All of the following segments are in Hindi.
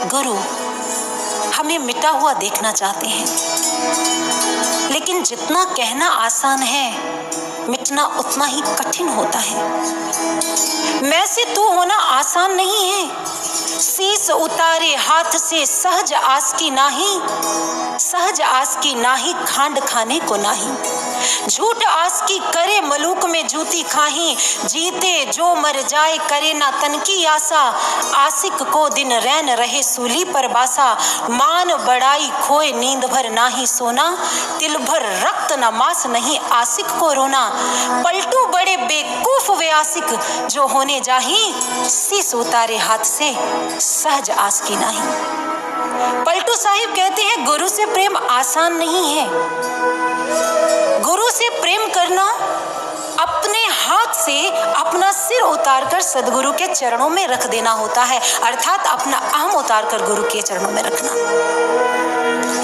सद्गुरु हमें मिटा हुआ देखना चाहते हैं, लेकिन जितना कहना आसान है, मिटना उतना ही कठिन होता है। मैं से तू होना आसान नहीं है, शीस उतारे हाथ से सहज आस की नाही, सहज आस की नाही खांड खाने को नाही, झूठ आस की करे मलूक में जूती खाही, जीते जो मर जाए करे ना तन की आशा, आशिक को दिन रैन रहे सूली पर बासा, मान बड़ाई खोए नींद भर नाही सोना, तिल भर रक्त न मांस नहीं आशिक को रोना, पलटू बड़े बेवकूफ वे आशिक जो होने जाही, शीस उतारे हाथ से सहज आस की नाही। पलटू साहिब कहते हैं गुरु से प्रेम आसान नहीं है। गुरु से प्रेम करना अपने हाथ से अपना सिर उतारकर सदगुरु के चरणों में रख देना होता है, अर्थात अपना अहम उतारकर गुरु के चरणों में रखना।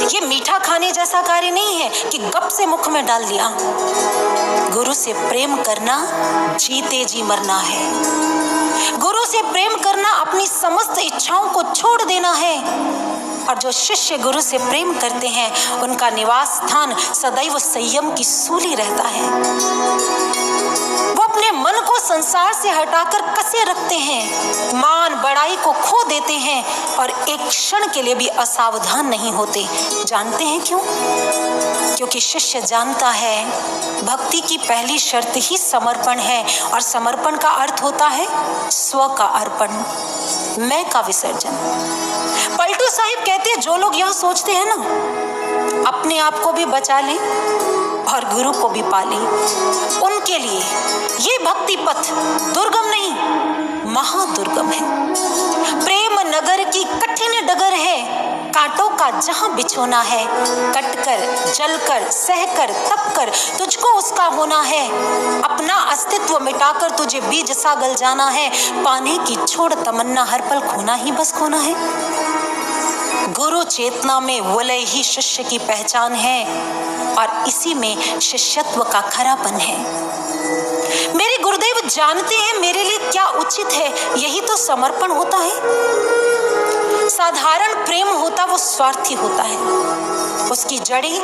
ये मीठा खाने जैसा कार्य नहीं है कि गप से मुख में डाल दिया। गुरु से प्रेम करना जीते जी मरना है। गुरु से प्रेम करना अपनी समस्त इच्छाओं को छोड़ देना है। और जो शिष्य गुरु से प्रेम करते हैं उनका निवास स्थान सदैव संयम की सूली रहता है। वो अपने मन को संसार से हटाकर कसे रखते हैं, मान बड़ाई को खो देते हैं और एक क्षण के लिए भी असावधान नहीं होते। जानते हैं क्यों? क्योंकि शिष्य जानता है भक्ति की पहली शर्त ही समर्पण है, और समर्पण का अर्थ होता है स्व का अर्पण, मैं का विसर्जन। पलटू साहिब कहते हैं जो लोग यह सोचते हैं ना अपने आप को भी बचा लें और गुरु को भी पालें, उनके लिए ये भक्ति पथ दुर्गम नहीं महादुर्गम है। प्रेम नगर की कठिन डगर है, कांटों का जहां बिछोना है, कटकर जलकर सहकर तपकर तुझको उसका होना है, अपना अस्तित्व मिटाकर तुझे बीज सा गल जाना है, पाने की छोड़ तमन्ना हर पल खोना ही बस खोना है। गुरु चेतना में वलय ही शिष्य की पहचान है और इसी में शिष्यत्व का खरापन है। मेरे गुरुदेव जानते हैं मेरे लिए क्या उचित है, यही तो समर्पण होता है। साधारण प्रेम होता वो स्वार्थी होता है, उसकी जड़ें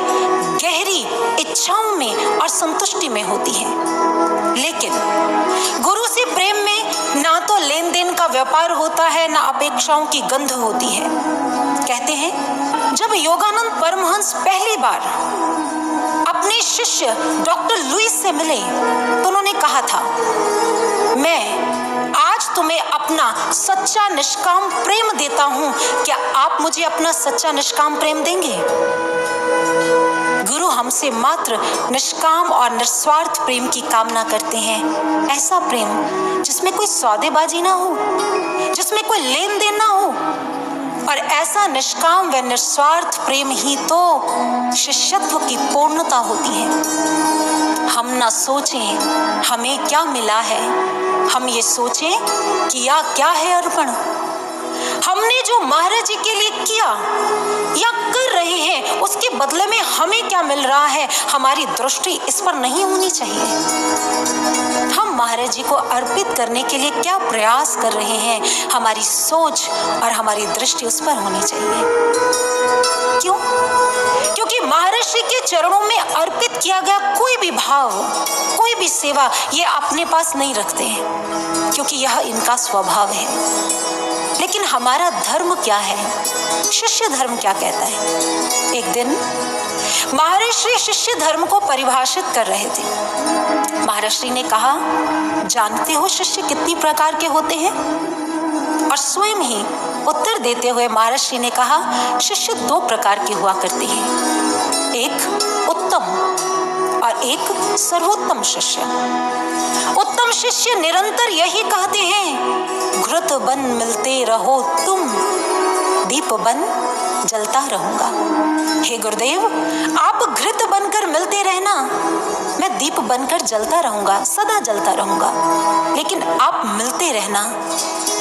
गहरी इच्छाओं में और संतुष्टि में होती हैं। लेकिन गुरु से प्रेम में ना तो लेन देन का व्यापार होता है, ना अपेक्षाओं की गंध होती है। कहते हैं जब योगानंद परमहंस पहली बार अपने शिष्य डॉक्टर लुईस से मिले तो उन्होंने कहा था, मैं आज तुम्हें अपना सच्चा निष्काम प्रेम देता हूं, क्या आप मुझे अपना सच्चा निष्काम प्रेम देंगे? गुरु हमसे मात्र निष्काम और निस्वार्थ प्रेम की कामना करते हैं, ऐसा प्रेम जिसमें कोई सौदेबाजी ना हो, जिसमें कोई लेन देन ना हो। और ऐसा निष्काम व निस्वार्थ प्रेम ही तो शिष्यत्व की पूर्णता होती है। हम ना सोचें हमें क्या मिला है, हम ये सोचें किया क्या है अर्पण। हमने जो महाराज जी के लिए किया या कर रहे हैं उसके बदले में हमें क्या मिल रहा है, हमारी दृष्टि इस पर नहीं होनी चाहिए। हम महाराज जी को अर्पित करने के लिए क्या प्रयास कर रहे हैं, हमारी सोच और हमारी दृष्टि उस पर होनी चाहिए। क्यों? क्योंकि महाराज जी के चरणों में अर्पित किया गया कोई भी भाव, कोई भी सेवा ये अपने पास नहीं रखते हैं, क्योंकि यह इनका स्वभाव है। लेकिन हमारा धर्म क्या है, शिष्य धर्म क्या कहता है? एक दिन महर्षि शिष्य धर्म को परिभाषित कर रहे थे। महर्षि ने कहा, जानते हो शिष्य कितनी प्रकार के होते हैं? और स्वयं ही उत्तर देते हुए महर्षि ने कहा, शिष्य दो प्रकार के हुआ करते हैं, एक उत्तम और एक सर्वोत्तम शिष्य। उत्तम शिष्य निरंतर यही कहते हैं, घृत बन मिलते रहो तुम, दीप बन जलता रहूंगा। हे गुरुदेव, आप घृत बनकर मिलते रहना, मैं दीप बनकर जलता रहूंगा, सदा जलता रहूंगा। लेकिन आप मिलते रहना,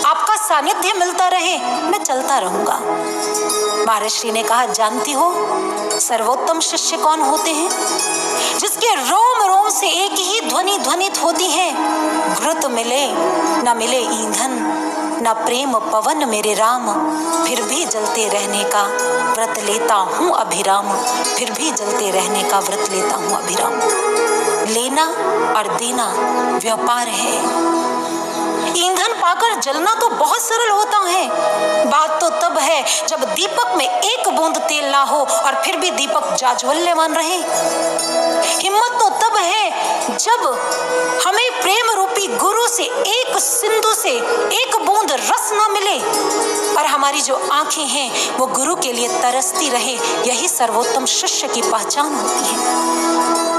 आपका सानिध्य मिलता रहे, मैं चलता रहूंगा। महर्षि ने कहा, जानती हो सर्वोत्तम शिष्य कौन होते हैं? जिसके रोम रोम से एक ही ध्वनि ध्वनित होती है, घृत मिले न मिले ईंधन, ना प्रेम पवन मेरे राम, फिर भी जलते रहने का व्रत लेता हूँ अभिराम, फिर भी जलते रहने का व्रत लेता हूँ अभिराम। लेना और देना व्यापार है। ईंधन पाकर जलना तो बहुत सरल होता है, बात तो तब है जब दीपक में एक बूंद तेल ना हो और फिर भी दीपक जाज्वल्यमान रहे। हिम्मत तो तब है जब हमें प्रेम रूपी गुरु से एक सिंधु से एक बूंद रस ना मिले और हमारी जो आंखें हैं वो गुरु के लिए तरसती रहे। यही सर्वोत्तम शिष्य की पहचान होती है।